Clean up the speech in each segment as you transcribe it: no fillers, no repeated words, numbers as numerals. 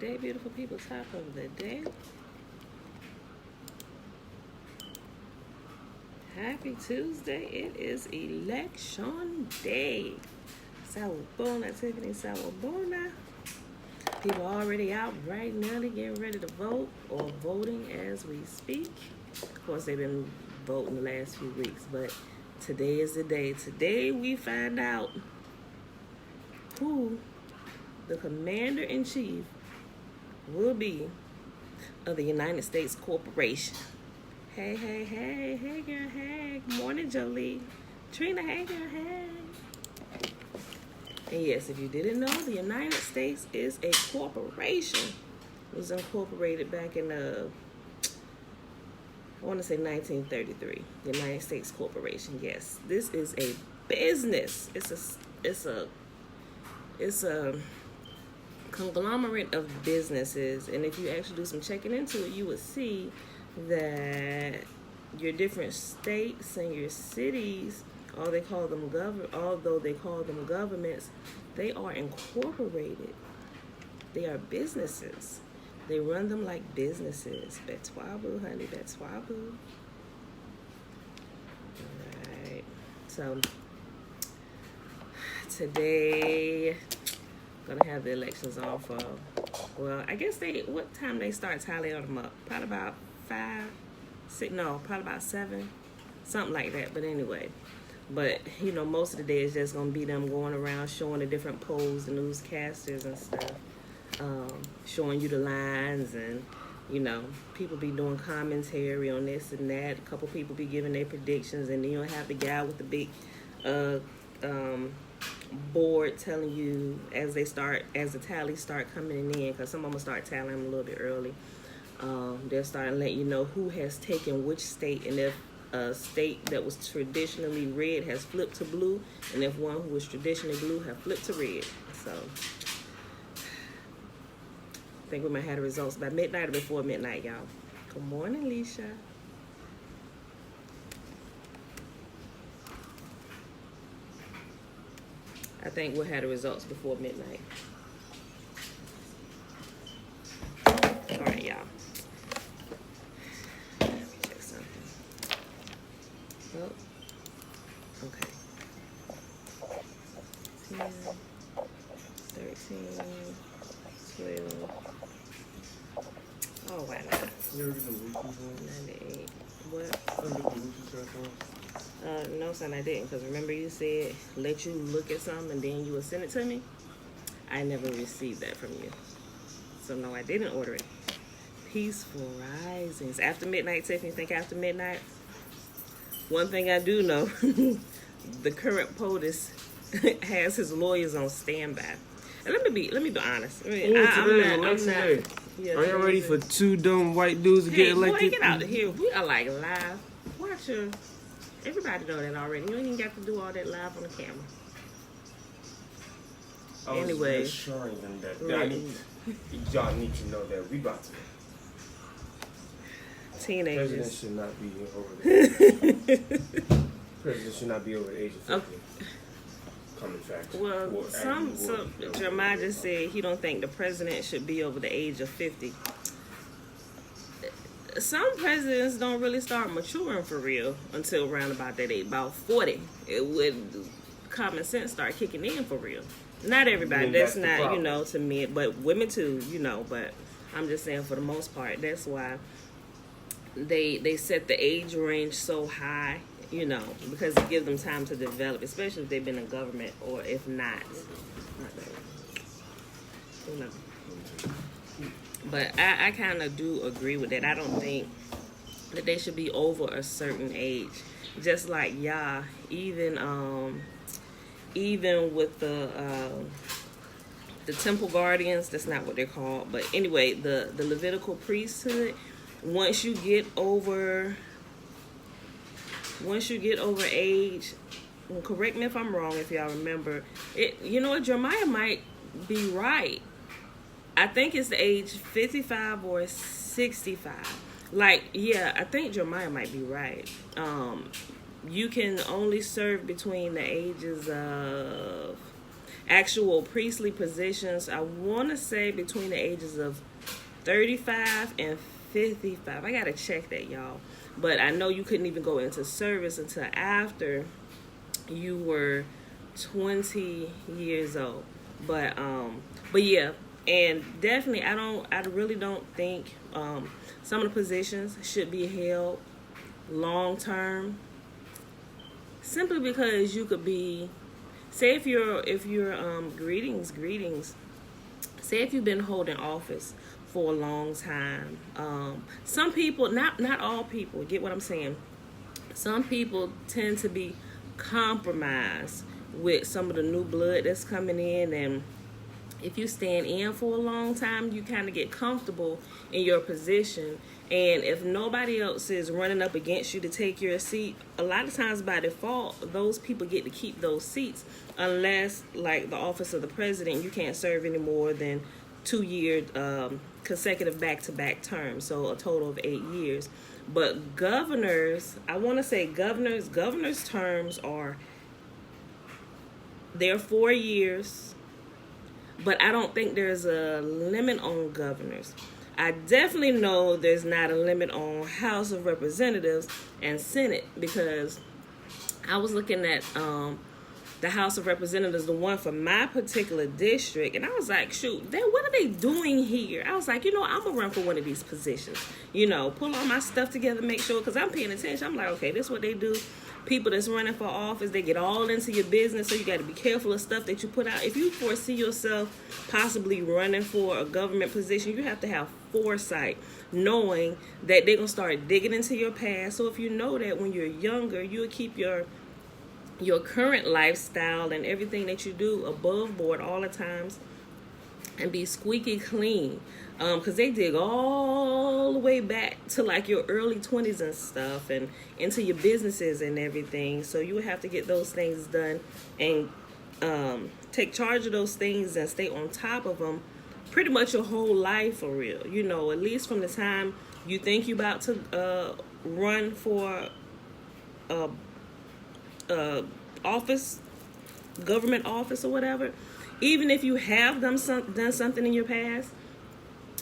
day, beautiful people. Top of the day. Happy Tuesday. It is election day. Sawubona, Tiffany. Sawubona. People are already out right now. They're getting ready to vote or voting as we speak. Of course, they've been voting the last few weeks, but today is the day. Today we find out who the commander-in-chief will be of the United States Corporation. Hey, girl, hey. Good morning, Jolie. Trina, hey, girl, hey. And yes, if you didn't know, the United States is a corporation. It was incorporated back in I want to say 1933. The United States Corporation. Yes, this is a business. It's a conglomerate of businesses, and if you actually do some checking into it, you would see that your different states and your cities, although they call them governments, they are incorporated. They are businesses. They run them like businesses. Betwabu, honey, betwabu. All right. So today, gonna have the elections on for, well, I guess what time they start tallying them up? Probably about 5, 6, no, probably about 7, something like that. But anyway, most of the day is just gonna be them going around showing the different polls, the newscasters and stuff, showing you the lines, and people be doing commentary on this and that. A couple people be giving their predictions, and then you'll have the guy with the big board telling you as the tallies start coming in, because some of them start tallying them a little bit early. They'll start letting you know who has taken which state, and if a state that was traditionally red has flipped to blue, and if one who was traditionally blue have flipped to red. So I think we might have the results by midnight or before midnight, y'all. Good morning, Leisha. I think we'll have the results before midnight. All right, y'all. Let me check something. Oh, okay. 10, 13, 12. Oh, why not? You ever get the Lucy's one? 98. What? You ever get the Lucy's shirt on? No, son, I didn't. Because remember you said, let you look at something and then you would send it to me? I never received that from you. So, no, I didn't order it. Peaceful Risings. After midnight, Tiffany, think after midnight? One thing I do know, the current POTUS has his lawyers on standby. And let me be honest. Today is election day. Yeah, are you ready for 2 dumb white dudes to get elected? Boy, get out of here. We are like live. Watch your... Everybody know that already. You ain't even got to do all that live on the camera. Anyway, assuring them that y'all need to know that we about to. Teenagers. President should not be over the age of 50. Okay. Common fact. Well, Jeremiah just said he don't think the president should be over the age of 50. Some presidents don't really start maturing for real until around about that age, about 40. It would common sense start kicking in for real. Not everybody. That's not, to men, but women too, but I'm just saying for the most part, that's why they set the age range so high, because it gives them time to develop, especially if they've been in government or if not. But I kind of do agree with that. I don't think that they should be over a certain age. Just like even with the temple guardians, that's not what they're called. But anyway, the Levitical priesthood, once you get over age, and correct me if I'm wrong, if y'all remember it, Jeremiah might be right. I think it's the age 55 or 65. I think Jeremiah might be right. You can only serve between the ages of actual priestly positions, I want to say between the ages of 35 and 55. I got to check that, y'all. But I know you couldn't even go into service until after you were 20 years old. But yeah, and definitely I really don't think some of the positions should be held long term, simply because you could be, say if you're greetings, say if you've been holding office for a long time, some people, not all people, get what I'm saying, some people tend to be compromised with some of the new blood that's coming in, and if you stand in for a long time, you kind of get comfortable in your position, and if nobody else is running up against you to take your seat, a lot of times by default those people get to keep those seats, unless like the office of the president, you can't serve any more than 2-year consecutive back-to-back terms, so a total of 8 years. But governors, I want to say governors terms are, they're 4 years, but I don't think there's a limit on governors. I definitely know there's not a limit on House of Representatives and Senate, because I was looking at the House of Representatives, the one for my particular district, and I was like, shoot, what are they doing here? I was like, I'm gonna run for one of these positions. Pull all my stuff together, make sure, because I'm paying attention. I'm like, okay, this is what they do. People that's running for office, they get all into your business, so you got to be careful of stuff that you put out. If you foresee yourself possibly running for a government position, you have to have foresight, knowing that they're going to start digging into your past. So if you know that when you're younger, you'll keep your current lifestyle and everything that you do above board all the times and be squeaky clean, because they dig all the way back to like your early 20s and stuff, and into your businesses and everything. So you would have to get those things done and take charge of those things and stay on top of them pretty much your whole life, for real. At least from the time you think you're about to run for office, government office or whatever. Even if you have done something in your past.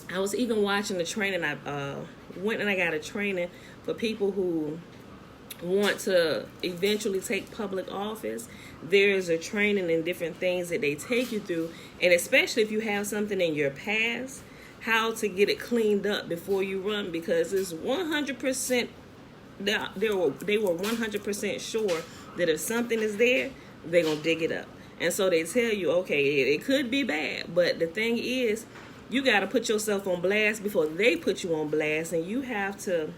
I was even watching the training. I went and I got a training for people who want to eventually take public office. There's a training and different things that they take you through, and especially if you have something in your past, how to get it cleaned up before you run, because it's 100%. They were 100% sure that if something is there, they're gonna dig it up. And so they tell you, okay, it could be bad, but the thing is, you got to put yourself on blast before they put you on blast, and you have to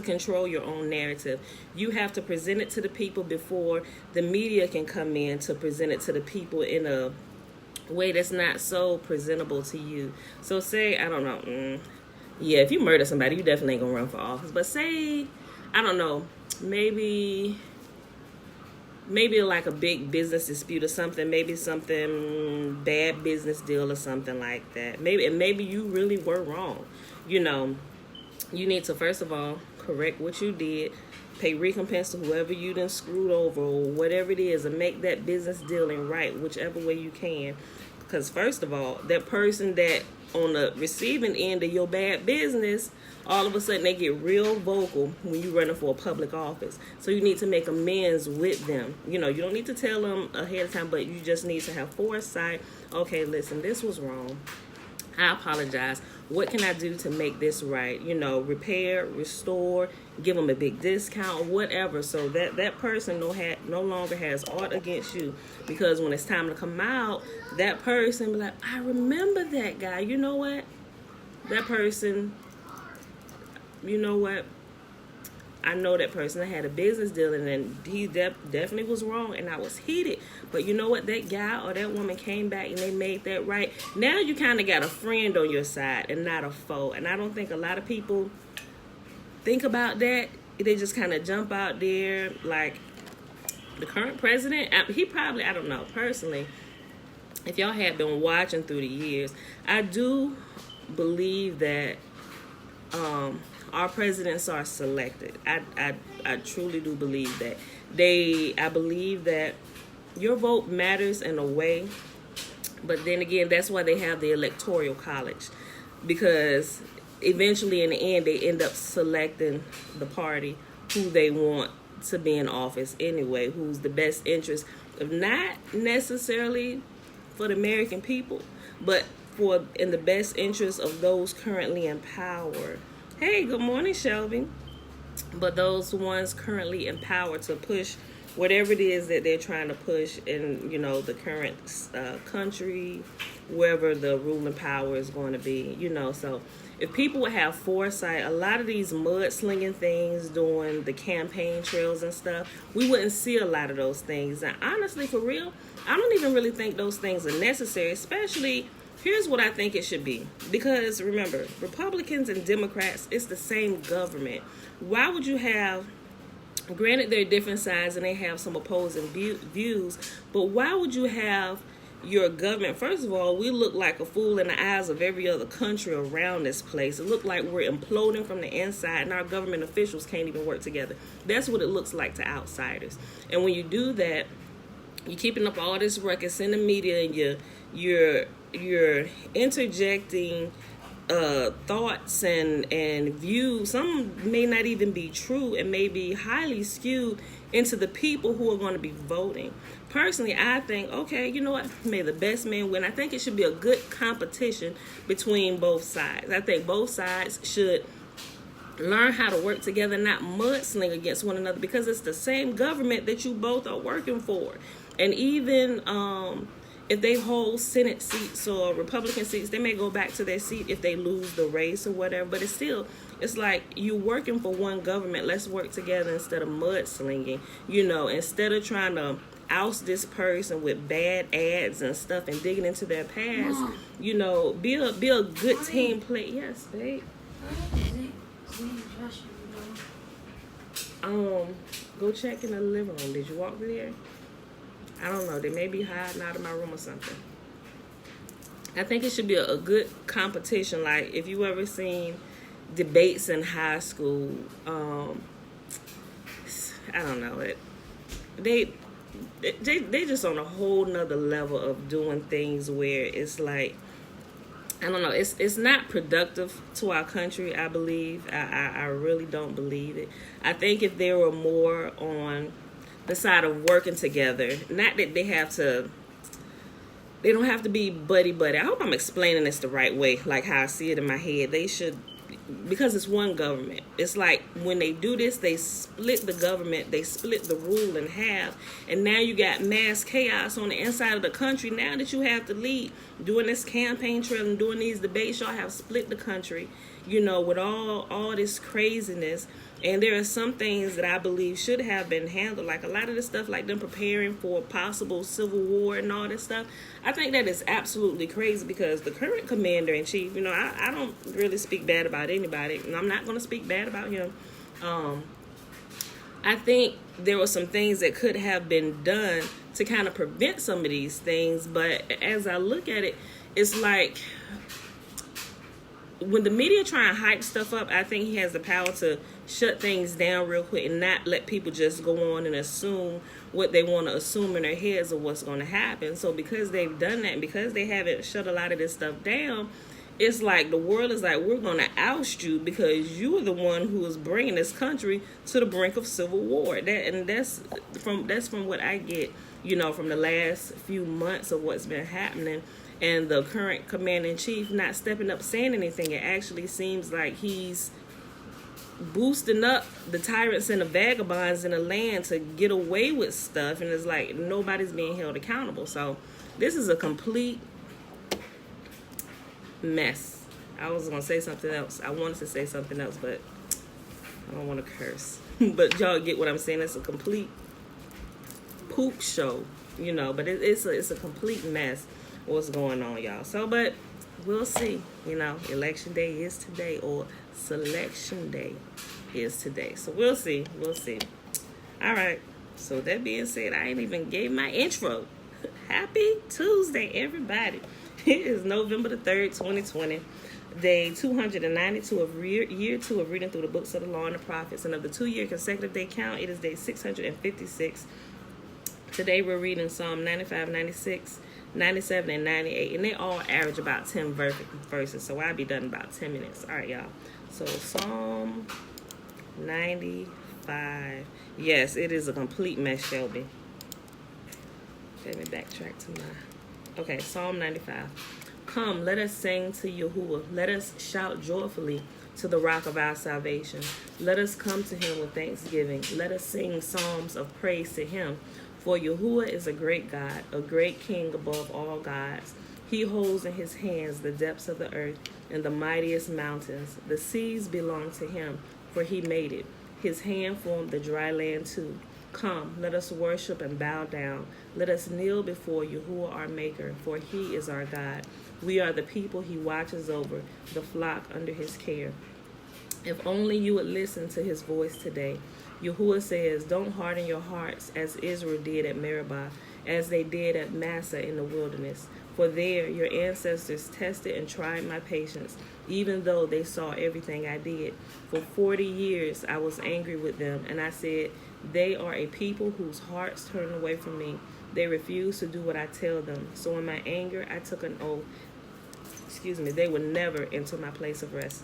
control your own narrative. You have to present it to the people before the media can come in to present it to the people in a way that's not so presentable to you. So say, I don't know, yeah, if you murder somebody, you definitely ain't gonna run for office. But say, I don't know, maybe like a big business dispute or something, maybe something bad business deal or something like that. Maybe you really were wrong. You need to first of all correct what you did, pay recompense to whoever you done screwed over or whatever it is, and make that business dealing right whichever way you can. Because first of all, that person that on the receiving end of your bad business, all of a sudden they get real vocal when you're running for a public office. So you need to make amends with them. You don't need to tell them ahead of time, but you just need to have foresight. Okay, listen, this was wrong. I apologize. What can I do to make this right? Repair, restore, give them a big discount, whatever. So that person no longer has aught against you, because when it's time to come out, that person be like, I remember that guy. You know what? That person, I know that person. I had a business deal, and he definitely was wrong, and I was heated. But you know what? That guy or that woman came back, and they made that right. Now you kind of got a friend on your side and not a foe. And I don't think a lot of people think about that. They just kind of jump out there. Like the current president, he probably, I don't know, personally, if y'all had been watching through the years, I do believe that our presidents are selected. I truly do believe that. I believe that your vote matters in a way, but then again, that's why they have the Electoral College, because eventually in the end they end up selecting the party who they want to be in office anyway, who's the best interest of not necessarily for the American people, but for in the best interest of those currently in power. Hey, good morning, Shelby. But those ones currently in power to push whatever it is that they're trying to push in, the current country, wherever the ruling power is going to be, So if people would have foresight, a lot of these mudslinging things during the campaign trails and stuff, we wouldn't see a lot of those things. And honestly, for real, I don't even really think those things are necessary, especially, here's what I think it should be. Because remember, Republicans and Democrats, it's the same government. Why would you have, granted they're different sides and they have some opposing views, but why would you have your government? First of all, we look like a fool in the eyes of every other country around this place. It looks like we're imploding from the inside and our government officials can't even work together. That's what it looks like to outsiders. And when you do that, you're keeping up all this ruckus in the media, and you're interjecting thoughts and views. Some may not even be true and may be highly skewed into the people who are going to be voting. Personally, I think, okay, you know what? May the best man win. I think it should be a good competition between both sides. I think both sides should learn how to work together, not mudsling against one another, because it's the same government that you both are working for. And even if they hold Senate seats or Republican seats, they may go back to their seat if they lose the race or whatever. But it's like you working for one government. Let's work together instead of mudslinging. Instead of trying to oust this person with bad ads and stuff and digging into their past, be a good team player. Yes, babe. Go check in the living room. Did you walk there? I don't know. They may be hiding out of my room or something. I think it should be a good competition. Like if you ever seen debates in high school, I don't know it. They just on a whole nother level of doing things where it's like, I don't know, it's not productive to our country, I believe. I really don't believe it. I think if there were more on the side of working together, not that they don't have to be buddy. I hope I'm explaining this the right way, like how I see it in my head. They should, because it's one government. It's like when they do this, they split the government, they split the rule in half, and now you got mass chaos on the inside of the country. Now that you have to lead, doing this campaign trail and doing these debates, y'all have split the country, with all this craziness. And there are some things that I believe should have been handled, like a lot of the stuff, like them preparing for a possible civil war and all this stuff. I think that is absolutely crazy, because the current commander-in-chief, I don't really speak bad about anybody, and I'm not going to speak bad about him. I think there were some things that could have been done to kind of prevent some of these things, but as I look at it, it's like when the media try and hype stuff up, I think he has the power to shut things down real quick and not let people just go on and assume what they want to assume in their heads of what's going to happen. So because they've done that, because they haven't shut a lot of this stuff down, it's like the world is like, we're going to oust you because you are the one who is bringing this country to the brink of civil war. That's from what I get, from the last few months of what's been happening. And the current commander-in-chief not stepping up saying anything. It actually seems like he's boosting up the tyrants and the vagabonds in the land to get away with stuff. And it's like nobody's being held accountable. So this is a complete mess. I was going to say something else. I wanted to say something else, but I don't want to curse. But y'all get what I'm saying. It's a complete poop show, but it's a complete mess. What's going on, y'all? So, but we'll see. Election day is today, or selection day is today. So we'll see. All right. So that being said, I ain't even gave my intro. Happy Tuesday, everybody. It is November the 3rd, 2020. Day 292 of year 2 of reading through the books of the law and the prophets. And of the 2-year consecutive day count, it is day 656. Today we're reading Psalm 95, 96, 97, and 98. And they all average about 10 verses. So I'll be done in about 10 minutes. All right, y'all. So Psalm 95. Yes, it is a complete mess, Shelby. Let me backtrack to my... Okay, Psalm 95. Come, let us sing to Yahuwah. Let us shout joyfully to the rock of our salvation. Let us come to him with thanksgiving. Let us sing psalms of praise to him. For Yahuwah is a great God, a great king above all gods. He holds in his hands the depths of the earth and the mightiest mountains. The seas belong to him, for he made it. His hand formed the dry land too. Come, let us worship and bow down. Let us kneel before Yahuwah our Maker, for he is our God. We are the people he watches over, the flock under his care. If only you would listen to his voice today. Yahuwah says, don't harden your hearts as Israel did at Meribah, as they did at Massah in the wilderness. For there your ancestors tested and tried my patience, even though they saw everything I did. For 40 years I was angry with them, and I said, they are a people whose hearts turn away from me. They refuse to do what I tell them. So in my anger I took an oath. They would never enter my place of rest.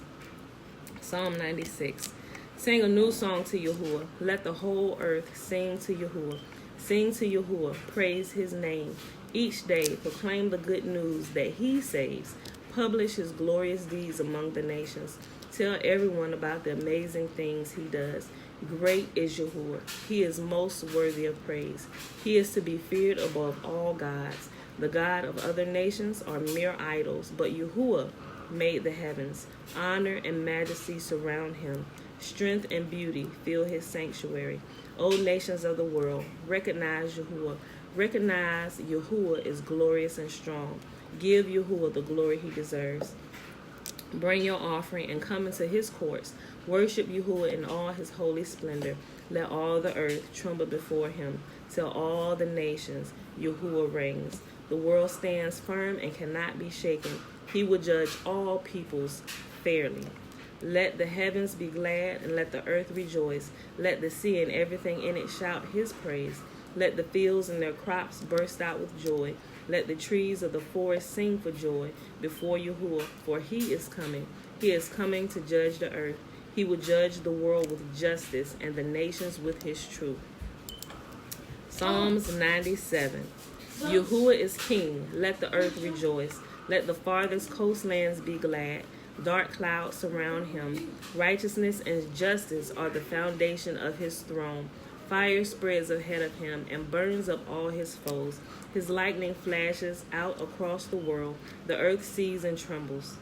Psalm 96. Sing a new song to Yahuwah. Let the whole earth sing to Yahuwah. Sing to Yahuwah. Praise his name. Each day proclaim the good news that he saves. Publish his glorious deeds among the nations. Tell everyone about the amazing things he does. Great is Yahuwah. He is most worthy of praise. He is to be feared above all gods. The God of other nations are mere idols, but Yahuwah made the heavens. Honor and majesty surround him. Strength and beauty fill his sanctuary. O nations of the world, recognize Yahuwah. Recognize Yahuwah is glorious and strong. Give Yahuwah the glory he deserves. Bring your offering and come into his courts. Worship Yahuwah in all his holy splendor. Let all the earth tremble before him. Till all the nations, Yahuwah reigns. The world stands firm and cannot be shaken. He will judge all peoples fairly. Let the heavens be glad and let the earth rejoice. Let the sea and everything in it shout his praise. Let the fields and their crops burst out with joy. Let the trees of the forest sing for joy before Yahuwah, for he is coming. He is coming to judge the earth. He will judge the world with justice and the nations with his truth. Psalms 97. Yahuwah is king. Let the earth rejoice. Let the farthest coastlands be glad. Dark clouds surround him. Righteousness and justice are the foundation of his throne. Fire spreads ahead of him and burns up all his foes. His lightning flashes out across the world. The earth sees and trembles.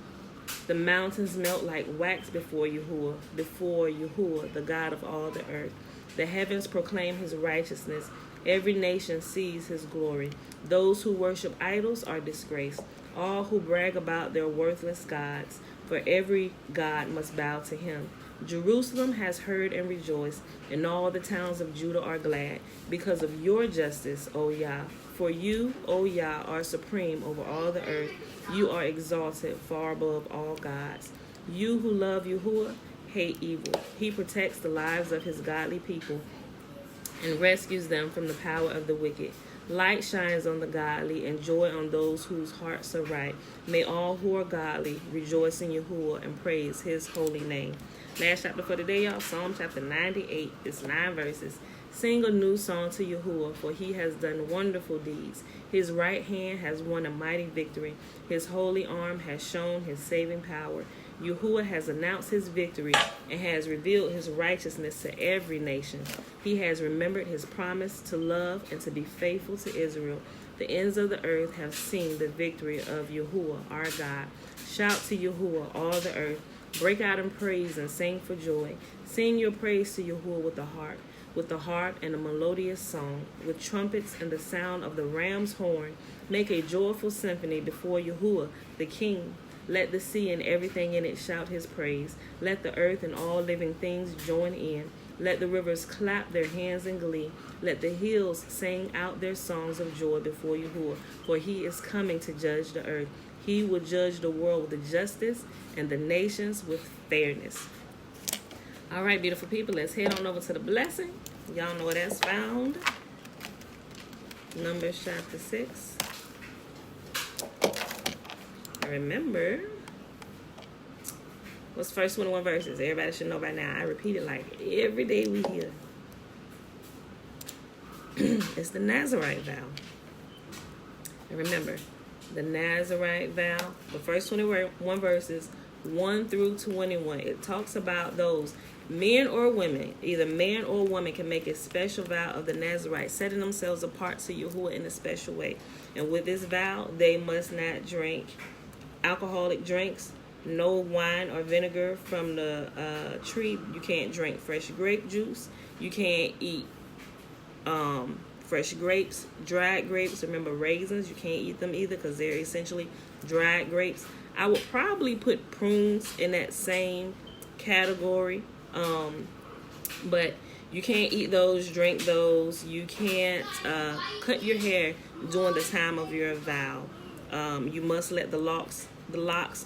The mountains melt like wax before Yahuwah, the God of all the earth. The heavens proclaim his righteousness. Every nation sees his glory. Those who worship idols are disgraced. All who brag about their worthless gods, for every god must bow to him. Jerusalem has heard and rejoiced, and all the towns of Judah are glad, because of your justice, O Yah. For you, O Yah, are supreme over all the earth. You are exalted far above all gods. You who love Yahuwah hate evil. He protects the lives of his godly people and rescues them from the power of the wicked. Light shines on the godly and joy on those whose hearts are right. May all who are godly rejoice in Yahuwah and praise his holy name. Last chapter for today, y'all, Psalm chapter 98. It's 9 verses. Sing a new song to Yahuwah, for he has done wonderful deeds. His right hand has won a mighty victory. His holy arm has shown his saving power. Yahuwah has announced his victory and has revealed his righteousness to every nation. He has remembered his promise to love and to be faithful to Israel. The ends of the earth have seen the victory of Yahuwah, our God. Shout to Yahuwah, all the earth. Break out in praise and sing for joy. Sing your praise to Yahuwah with the harp and a melodious song, with trumpets and the sound of the ram's horn. Make a joyful symphony before Yahuwah, the King. Let the sea and everything in it shout his praise. Let the earth and all living things join in. Let the rivers clap their hands in glee. Let the hills sing out their songs of joy before Yahuwah, for he is coming to judge the earth. He will judge the world with justice and the nations with fairness. All right, beautiful people, let's head on over to the blessing. Y'all know where that's found. Numbers chapter 6. Remember, what's the first 21 verses? Everybody should know by now. I repeat it like every day we hear. It's the Nazarite vow. And remember, the Nazarite vow, the first 21 verses, 1 through 21, it talks about those men or women, either man or woman, can make a special vow of the Nazarite, setting themselves apart to Yahuwah in a special way. And with this vow, they must not drink alcoholic drinks, no wine or vinegar from the tree. You can't drink fresh grape juice. You can't eat fresh grapes, dried grapes. Remember, raisins, you can't eat them either because they're essentially dried grapes. I would probably put prunes in that same category, but you can't eat those, drink those. You can't cut your hair during the time of your vow. You must let the locks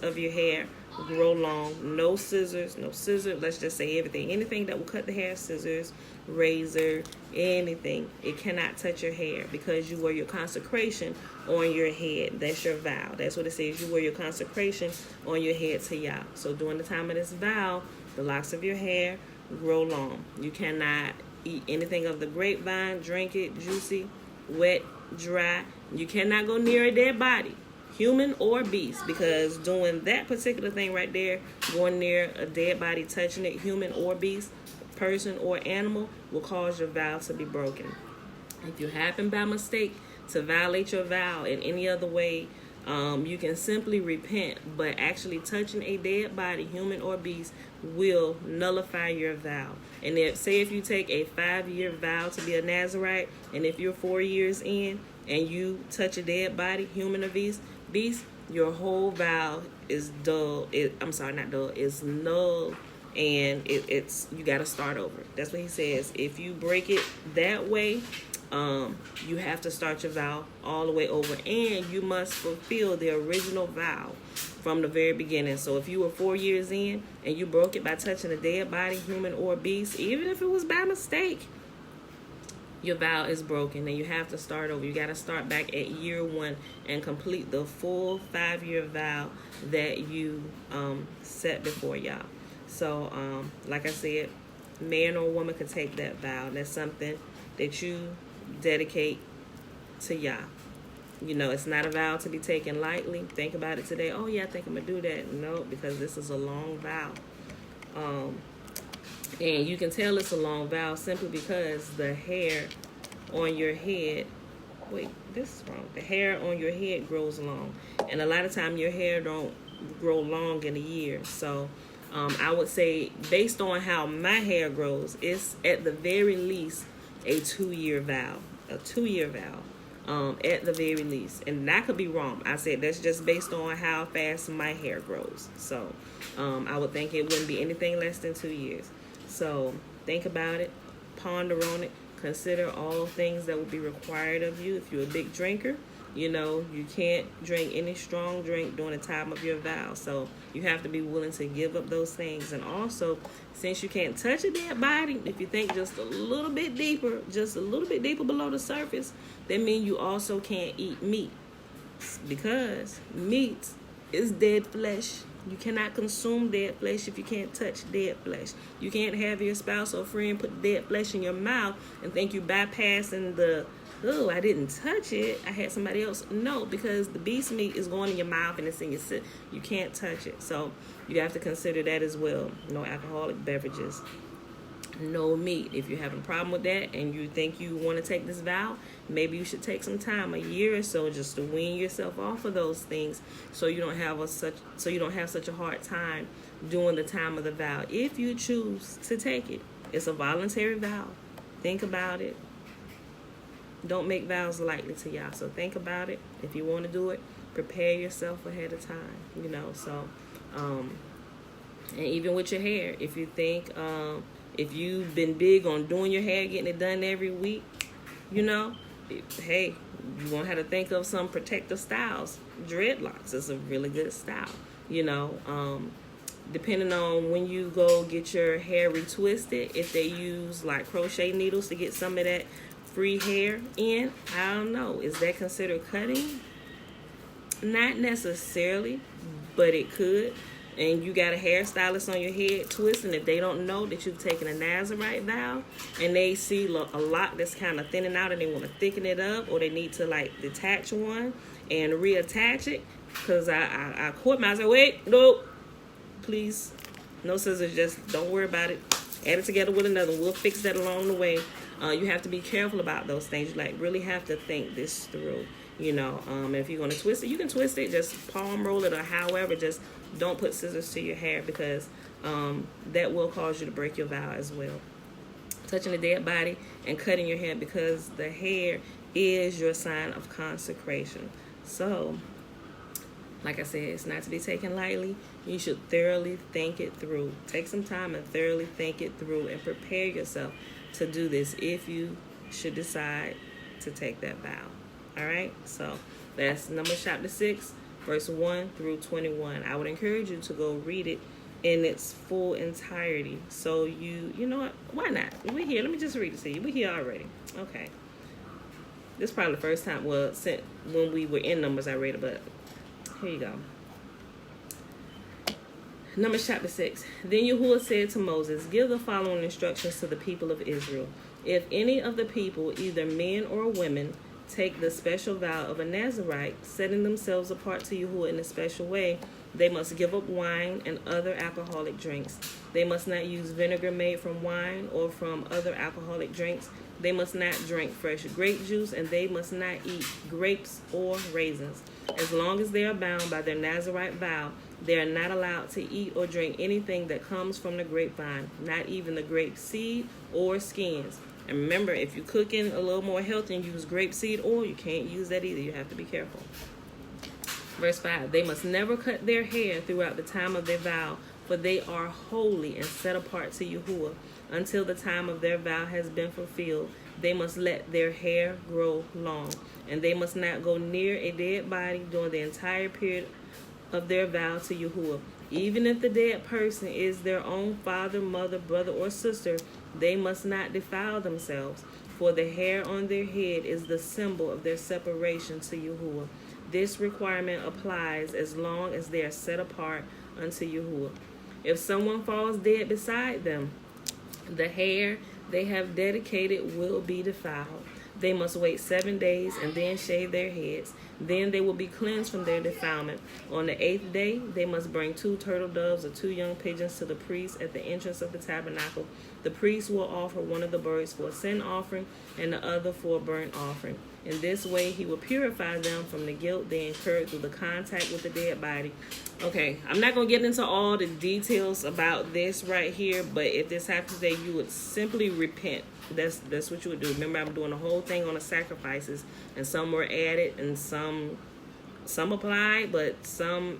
of your hair grow long. No scissors. Let's just say anything that will cut the hair, scissors, razor, anything. It cannot touch your hair because you wear your consecration on your head. That's your vow. That's what it says. You wear your consecration on your head to Yah. So during the time of this vow, the locks of your hair grow long. You cannot eat anything of the grapevine, drink it, juicy, wet, dry. You cannot go near a dead body, human or beast, because doing that particular thing right there, going near a dead body, touching it, human or beast, person or animal, will cause your vow to be broken. If you happen by mistake to violate your vow in any other way, you can simply repent, but actually touching a dead body, human or beast, will nullify your vow. And if you take a 5-year vow to be a Nazarite, and if you're 4 years in and you touch a dead body, human or beast, your whole vow is dull. It's null, and it's you got to start over. That's what he says. If you break it that way, you have to start your vow all the way over, and you must fulfill the original vow from the very beginning. So if you were 4 years in and you broke it by touching a dead body, human or beast, even if it was by mistake, your vow is broken, and you have to start over. You got to start back at year 1 and complete the full 5-year vow that you set before Yah. So, like I said, man or woman can take that vow. That's something that you dedicate to Yah. You know, it's not a vow to be taken lightly. Think about it today. Oh, yeah, I think I'm going to do that. No, because this is a long vow. And you can tell it's a long vow simply because the hair on your head, this is wrong. The hair on your head grows long. And a lot of time your hair don't grow long in a year. So I would say based on how my hair grows, it's at the very least a 2-year vow. A 2-year vow at the very least. And I could be wrong. I said that's just based on how fast my hair grows. So I would think it wouldn't be anything less than 2 years. So think about it, ponder on it, consider all things that will be required of you. If you're a big drinker, you know, you can't drink any strong drink during the time of your vow. So you have to be willing to give up those things. And also, since you can't touch a dead body, if you think just a little bit deeper below the surface, that means you also can't eat meat. Because meat is dead flesh. You cannot consume dead flesh if you can't touch dead flesh. You can't have your spouse or friend put dead flesh in your mouth and think you bypassing the, oh, I didn't touch it, I had somebody else. No, because the beast meat is going in your mouth and it's in your sip. You can't touch it. So you have to consider that as well. No alcoholic beverages. No meat. If you're having a problem with that and you think you want to take this vow, maybe you should take some time, a year or so, just to wean yourself off of those things, so you don't have such a hard time during the time of the vow. If you choose to take it, it's a voluntary vow. Think about it. Don't make vows lightly to Yah. So think about it. If you want to do it, prepare yourself ahead of time. You know. So, and even with your hair, if you think. If you've been big on doing your hair, getting it done every week, you know, hey, you won't have to think of some protective styles. Dreadlocks is a really good style, you know. Depending on when you go get your hair retwisted, if they use like crochet needles to get some of that free hair in. I don't know. Is that considered cutting? Not necessarily, but it could. And you got a hairstylist on your head twisting, if they don't know that you've taken a Nazarite vow and they see a lock that's kind of thinning out and they want to thicken it up, or they need to like detach one and reattach it, because I caught myself, wait, nope, please, no scissors, just don't worry about it. Add it together with another. We'll fix that along the way. You have to be careful about those things. You like really have to think this through. If you're going to twist it, you can twist it, just palm roll it or however, just don't put scissors to your hair, because that will cause you to break your vow as well. Touching the dead body and cutting your hair, because the hair is your sign of consecration. So, like I said, it's not to be taken lightly. You should thoroughly think it through. Take some time and thoroughly think it through and prepare yourself to do this if you should decide to take that vow. All right, so that's Numbers chapter 6, verse 1 through 21. I would encourage you to go read it in its full entirety. So you know what? Why not? We're here. Let me just read it to you. We're here already. Okay. This is probably the first time, when we were in Numbers, I read it, but here you go. Numbers chapter 6. Then Yahuwah said to Moses, give the following instructions to the people of Israel. If any of the people, either men or women, take the special vow of a Nazarite, setting themselves apart to Yahuwah in a special way, they must give up wine and other alcoholic drinks. They must not use vinegar made from wine or from other alcoholic drinks. They must not drink fresh grape juice, and they must not eat grapes or raisins. As long as they are bound by their Nazarite vow, they are not allowed to eat or drink anything that comes from the grapevine, not even the grape seed or skins. And remember, if you're cooking a little more healthy and use grapeseed oil, you can't use that either. You have to be careful. Verse 5, they must never cut their hair throughout the time of their vow, for they are holy and set apart to Yahuwah. Until the time of their vow has been fulfilled, they must let their hair grow long. And they must not go near a dead body during the entire period of their vow to Yahuwah. Even if the dead person is their own father, mother, brother, or sister, they must not defile themselves, for the hair on their head is the symbol of their separation to Yahuwah. This requirement applies as long as they are set apart unto Yahuwah. If someone falls dead beside them, the hair they have dedicated will be defiled. They must wait 7 days and then shave their heads. Then they will be cleansed from their defilement. On the 8th day, they must bring 2 turtle doves or 2 young pigeons to the priest at the entrance of the tabernacle. The priest will offer one of the birds for a sin offering and the other for a burnt offering. In this way, he will purify them from the guilt they incurred through the contact with the dead body. Okay, I'm not going to get into all the details about this right here, but if this happens today, you would simply repent. That's what you would do. Remember, I'm doing the whole thing on the sacrifices, and some were added and some applied, but some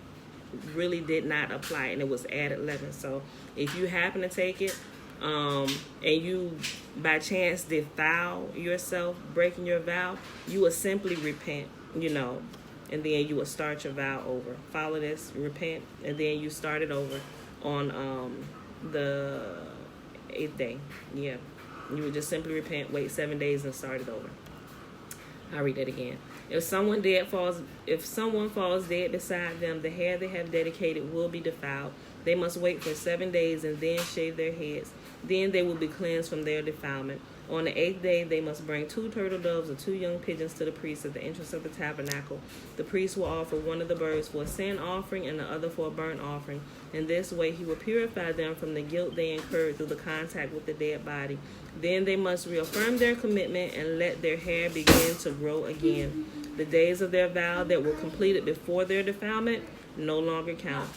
really did not apply, and it was added leaven. So if you happen to take it, and you by chance defile yourself, breaking your vow, you will simply repent, and then you will start your vow over. Follow this, repent, and then you start it over on the 8th day. Yeah, you would just simply repent, wait 7 days, and start it over. I'll read that again. If someone falls dead beside them, the hair they have dedicated will be defiled. They must wait for 7 days and then shave their heads. Then they will be cleansed from their defilement. On the 8th day, they must bring 2 turtle doves or 2 young pigeons to the priest at the entrance of the tabernacle. The priest will offer one of the birds for a sin offering and the other for a burnt offering. In this way, he will purify them from the guilt they incurred through the contact with the dead body. Then they must reaffirm their commitment and let their hair begin to grow again. The days of their vow that were completed before their defilement no longer count.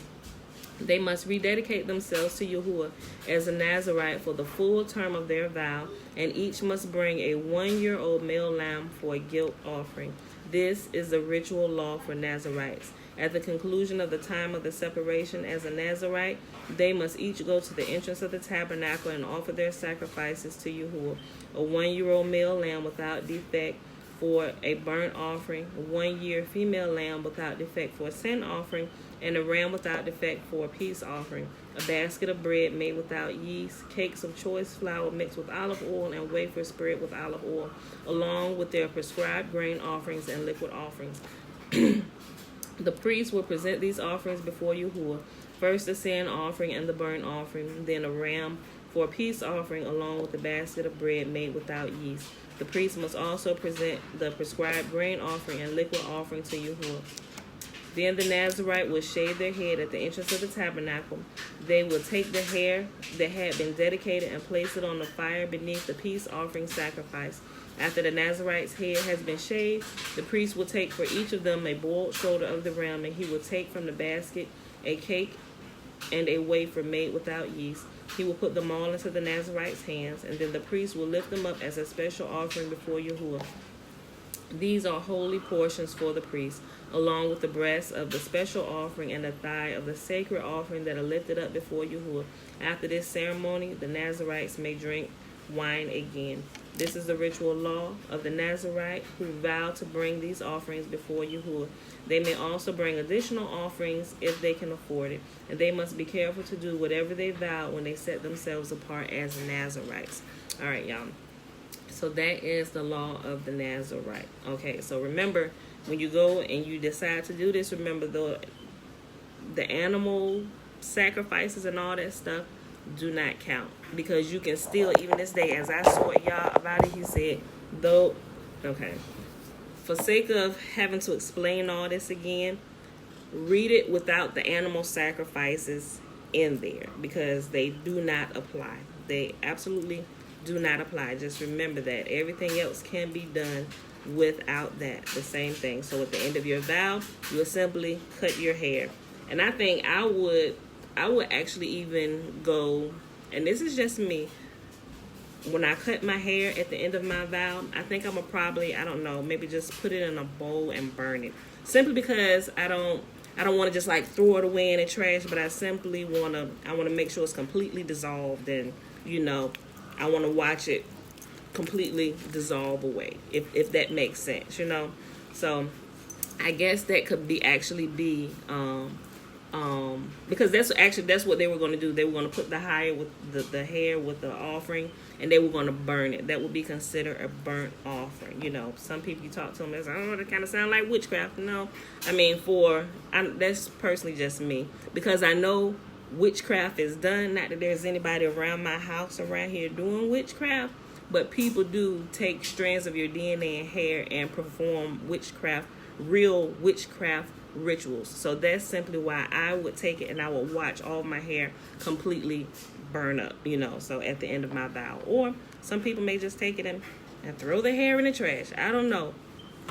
They must rededicate themselves to Yahuwah as a Nazarite for the full term of their vow, and each must bring a 1-year-old male lamb for a guilt offering. This is the ritual law for Nazarites. At the conclusion of the time of the separation as a Nazarite, they must each go to the entrance of the tabernacle and offer their sacrifices to Yahuwah. A 1-year-old male lamb without defect for a burnt offering, 1 year female lamb without defect for a sin offering, and a ram without defect for a peace offering, a basket of bread made without yeast, cakes of choice flour mixed with olive oil, and wafers spread with olive oil, along with their prescribed grain offerings and liquid offerings. The priest will present these offerings before Yahuwah, first the sin offering and the burnt offering, then a ram for a peace offering, along with the basket of bread made without yeast. The priest must also present the prescribed grain offering and liquid offering to Yahuwah. Then the Nazarite will shave their head at the entrance of the tabernacle. They will take the hair that had been dedicated and place it on the fire beneath the peace offering sacrifice. After the Nazarite's head has been shaved, the priest will take for each of them a boiled shoulder of the ram, and he will take from the basket a cake and a wafer made without yeast. He will put them all into the Nazarite's hands, and then the priest will lift them up as a special offering before Yahuwah. These are holy portions for the priest, along with the breast of the special offering and the thigh of the sacred offering that are lifted up before Yahuwah. After this ceremony, the Nazarites may drink wine again. This is the ritual law of the Nazarite who vow to bring these offerings before Yahuwah. They may also bring additional offerings if they can afford it, and they must be careful to do whatever they vow when they set themselves apart as Nazarites. All right, y'all. So that is the law of the Nazarite. Okay, so remember, when you go and you decide to do this, remember the animal sacrifices and all that stuff do not count, because you can still, even this day, as I saw y'all about it, he said, though, okay, for sake of having to explain all this again, read it without the animal sacrifices in there, because they do not apply. They absolutely do not apply. Just remember that everything else can be done without that. The same thing. So at the end of your vow, you will simply cut your hair. And I think I would actually even go, and this is just me, when I cut my hair at the end of my vow, I think I'm gonna probably, I don't know, maybe just put it in a bowl and burn it. Simply because I don't want to just like throw it away in the trash, but I simply want to make sure it's completely dissolved, and I want to watch it completely dissolve away, if that makes sense, So I guess that could be because that's what they were going to do. They were going to put the hair with the hair with the offering, and they were going to burn it. That would be considered a burnt offering. Some people, you talk to them, they say, "Oh, that kind of sound like witchcraft." No, I mean, that's personally just me, because I know witchcraft is done. Not that there's anybody around my house around here doing witchcraft, but people do take strands of your DNA and hair and perform real witchcraft rituals. So that's simply why I would take it and I would watch all my hair completely burn up, so at the end of my vow. Or some people may just take it and throw their hair in the trash. I don't know.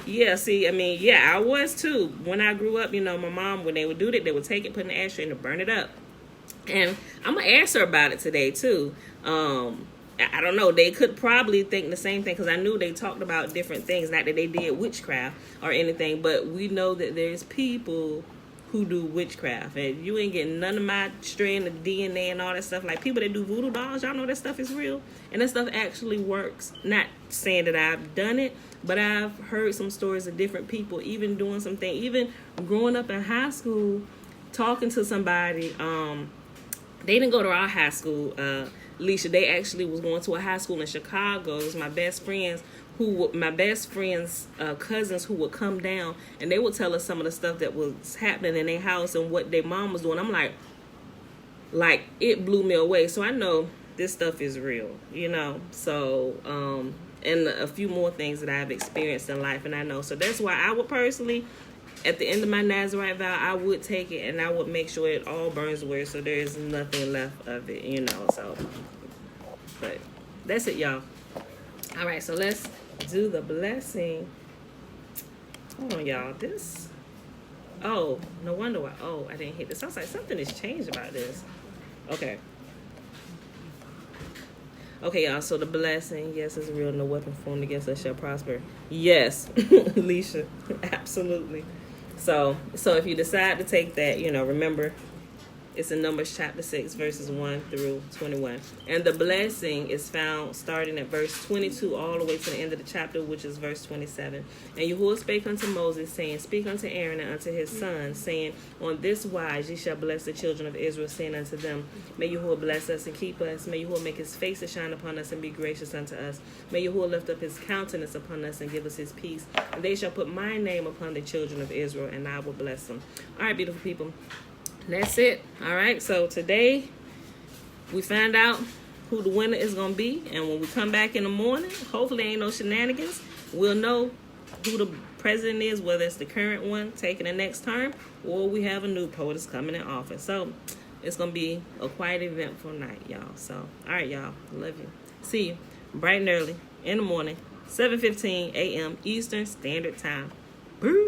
Yeah, see, I mean, yeah, I was too. When I grew up, my mom, when they would do that, they would take it, put in the ashtray, and burn it up. And I'm going to ask her about it today, too. I don't know. They could probably think the same thing, because I knew they talked about different things. Not that they did witchcraft or anything, but we know that there's people who do witchcraft. And you ain't getting none of my strand of DNA and all that stuff. Like people that do voodoo dolls, y'all know that stuff is real. And that stuff actually works. Not saying that I've done it, but I've heard some stories of different people even doing something. Even growing up in high school, talking to somebody. They didn't go to our high school, Alicia. They actually was going to a high school in Chicago. It was my best friends cousins who would come down, and they would tell us some of the stuff that was happening in their house and what their mom was doing. I'm like it blew me away. So I know this stuff is real, So and a few more things that I've experienced in life, and I know. So that's why I would personally, at the end of my Nazarite vow, I would take it and I would make sure it all burns away, so there's nothing left of it, So, but that's it, y'all. All right, so let's do the blessing. Hold on, y'all. Oh, no wonder why. Oh, I didn't hit this. I was like, something has changed about this. Okay. Okay, y'all, so the blessing, yes, is real. No weapon formed against us shall prosper. Yes, Alicia, absolutely. So if you decide to take that, remember, It's in Numbers chapter 6, verses 1 through 21. And the blessing is found starting at verse 22 all the way to the end of the chapter, which is verse 27. And Yahuwah spake unto Moses, saying, Speak unto Aaron and unto his sons, saying, On this wise ye shall bless the children of Israel, saying unto them, May Yahuwah bless us and keep us. May Yahuwah make his face to shine upon us and be gracious unto us. May Yahuwah lift up his countenance upon us and give us his peace. And they shall put my name upon the children of Israel, and I will bless them. All right, beautiful people. That's it. All right. So today we find out who the winner is going to be. And when we come back in the morning, hopefully ain't no shenanigans. We'll know who the president is, whether it's the current one taking the next term or we have a new POTUS coming in office. So it's going to be a quiet eventful night, y'all. So, all right, y'all. Love you. See you bright and early in the morning, 7:15 a.m. Eastern Standard Time. Boo.